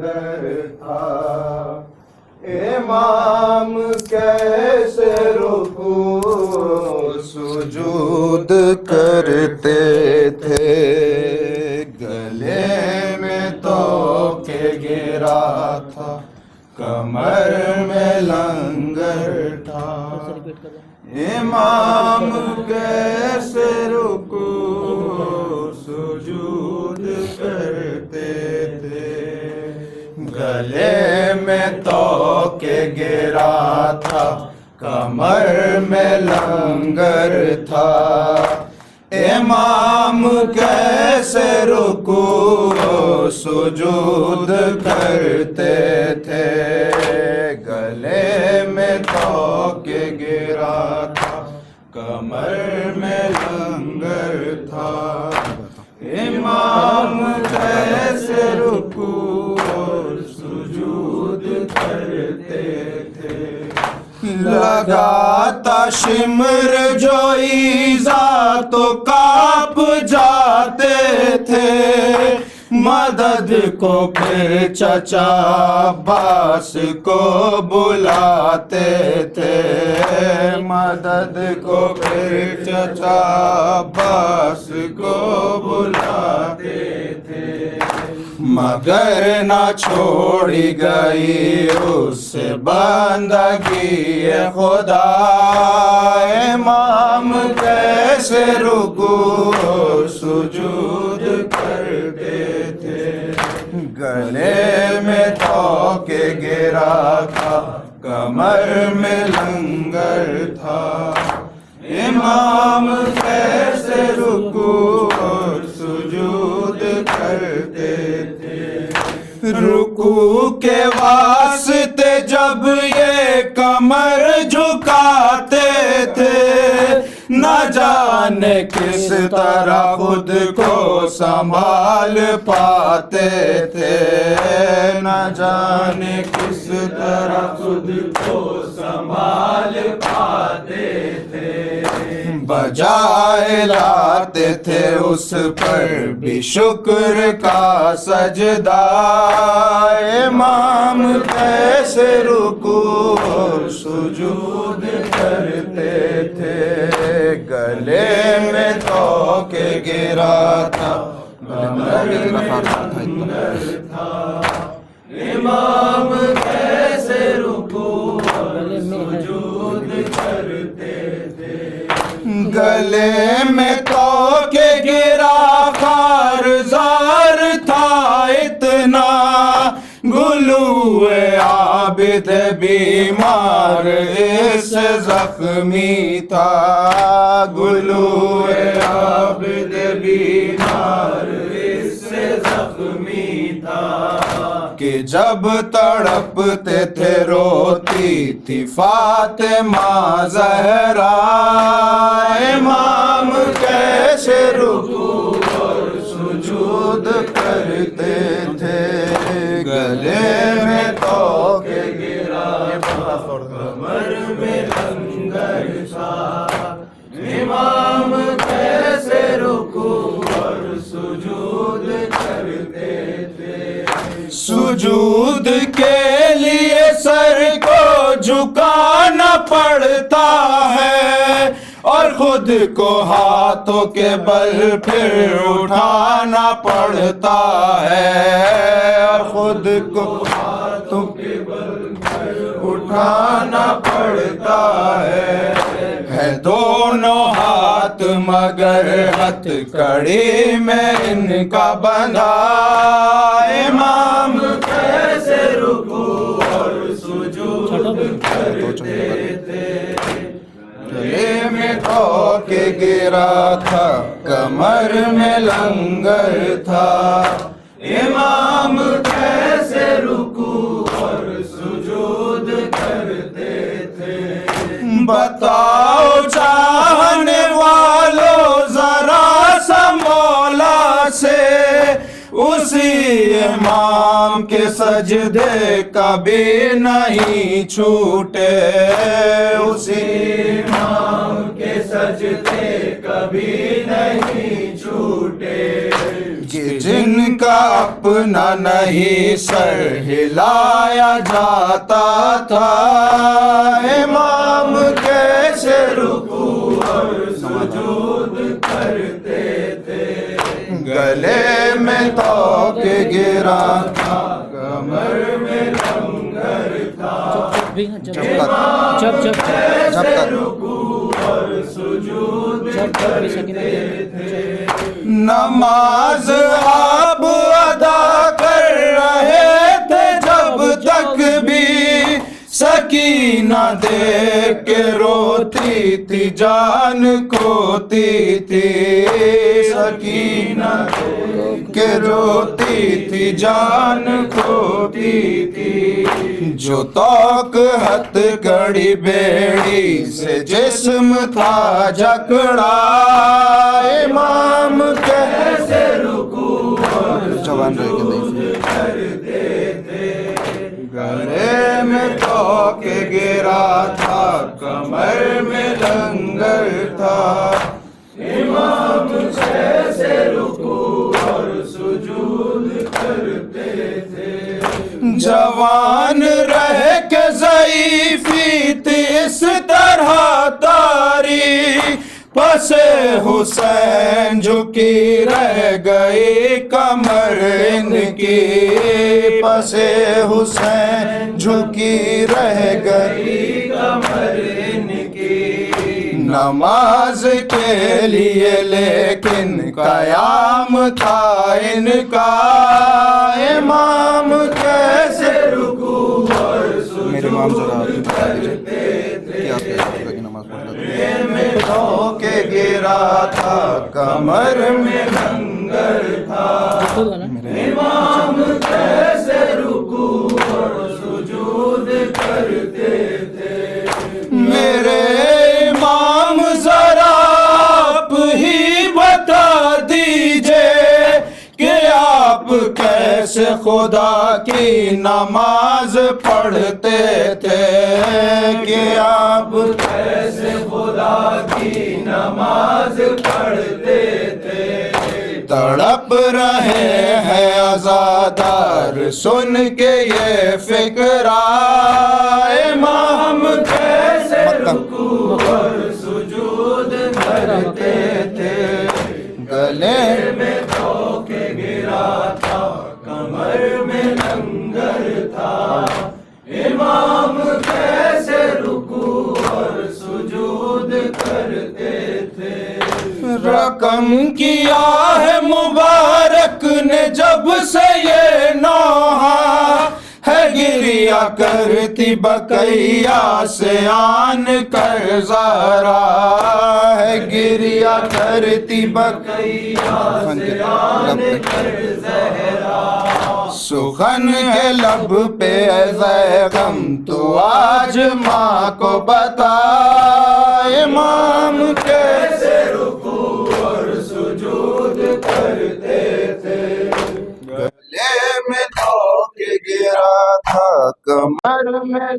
لنگر تھا، امام کیسے رکوع سجود کرتے تھے، گلے میں تو کے گرا تھا، کمر میں لنگر تھا، امام کیسے رکوع سجود کرتے تھے، گلے میں تو کے گرا تھا، کمر میں لنگر تھا، امام کیسے رکوع سجود کرتے تھے، گلے میں تو کے گرا تھا، کمر میں لنگر تھا، امام کیسے رکوع سجود کرتے تھے، لگاتا شمر جو ایزا تو کانپ جاتے تھے، مدد کو پھر چچا عباس کو بلاتے تھے، مدد کو پھر چچا عباس کو بلاتے تھے، مگر نہ چھوڑی گئی اس سے بندگی خدا، امام کیسے رکوع سجود کرتے تھے، گلے میں تو کے گرا تھا، کمر میں لنگر تھا، امام کیسے رکوع سجود کرتے تھے، رکوع کے واسطے جب یہ کمر جھکاتے تھے، نہ جانے کس طرح خود کو سنبھال پاتے تھے، نہ جانے کس طرح خود کو سنبھال پاتے تھے، بجائے لاتے تھے اس پر بھی شکر کا سجدہ، امام کیسے رکوع سجود کرتے تھے، گلے میں تو کے گرا تھا، کمر میں لنگر تھا، امام کیسے رکوع سجود کرتے تھے، گلے میں تو کے گرا خارزار تھا اتنا، گلوئے عابد بیمار اس زخمی تھا، گلوئے عابد بیمار اس زخمی تھا، کہ جب تڑپتے تھے روتی تھی فاطمہ زہرا، امام کیسے رکوع اور سجود کرتے تھے، گلے میں تو کے گرا تھا، کمر میں لنگر تھا، امام کیسے رکوع اور سجود کرتے تھے، سجود کے لیے سر کو جھکانا پڑتا ہے، اور خود کو ہاتھوں کے بل پھر اٹھانا پڑتا ہے، اور خود کو ہاتھوں کے بل پھر اٹھانا پڑتا ہے دونوں ہاتھ مگر ہتھ کڑی میں ان کا بندھا، امام کیسے رکوع اور سجود کرتے تھے، گلے میں تو کے گرا تھا، کمر میں لنگر تھا، امام کیسے رکوع اور سجود کرتے تھے، بتاؤ چاہنے والوں ذرا سا مولا سے، اسی امام کے سجدے کبھی نہیں چھوٹے، اسی امام کے سجدے کبھی نہیں چھوٹے، کہ جن کا اپنا نہیں سر ہلایا جاتا تھا، امام کیسے رکوع اور سجود کرتے تھے، گلے میں توق گرا تھا، کمر میں لنگر تھا، امام کیسے رکوع اور سجود کرتے تھے، نماز آپ ادا کر رہے تھے جب تک بھی سکینہ دیکھ کے روتی تھی جان کھوتی تھی، سکینہ دیکھ کے روتی تھی جان کھوتی تھی، جو توق ہتھ کڑی بیڑی سے جسم تھا جکڑا، امام کیسے رکوع اور سجود کرتے تھے، گلے میں توق گرا تھا، کمر میں لنگر تھا، امام کیسے رکوع اور سجود کرتے تھے، جوان رہ کے ضعیفی تھی اس طرح تاری، پس حسین جھکی رہ گئی کمر ان کی، پس حسین جھکی رہ گئی کمر ان کی، نماز کے لیے لیکن قیام تھا ان کا، امام کیسے رکوع اور سجود کرتے تھے، میں توق گرا تھا، کمر میں لنگر تھا، امام کیسے رکوع اور سجود کرتے تھے، میرے امام ذرا آپ ہی بتا دیجئے کہ آپ کیسے خدا کی نماز پڑھتے تھے، کہ آپ کیسے خدا کی نماز پڑھتے تھے، تڑپ رہے ہیں عزادار سن کے یہ فکرہ، امام کیسے رکوع اور سجود کرتے تھے، گلے میں توق گرا تھا، کمر میں لنگر تھا، امام کیسے رکوع اور سجود کرتے تھے، رقم کیا ہے مبارک نے جب سے یہ نوحہ، ہے گریا کرتی بقیہ سے آن کر ذرا، ہے گریا کرتی بقیہ سے آن کر زہرا، سخن ہے لب پہ غم تو آج ماں کو بتا، امام کیسے رکوع اور سجود کرتے تھے، گلے میں توق گرا تھا، کمر میں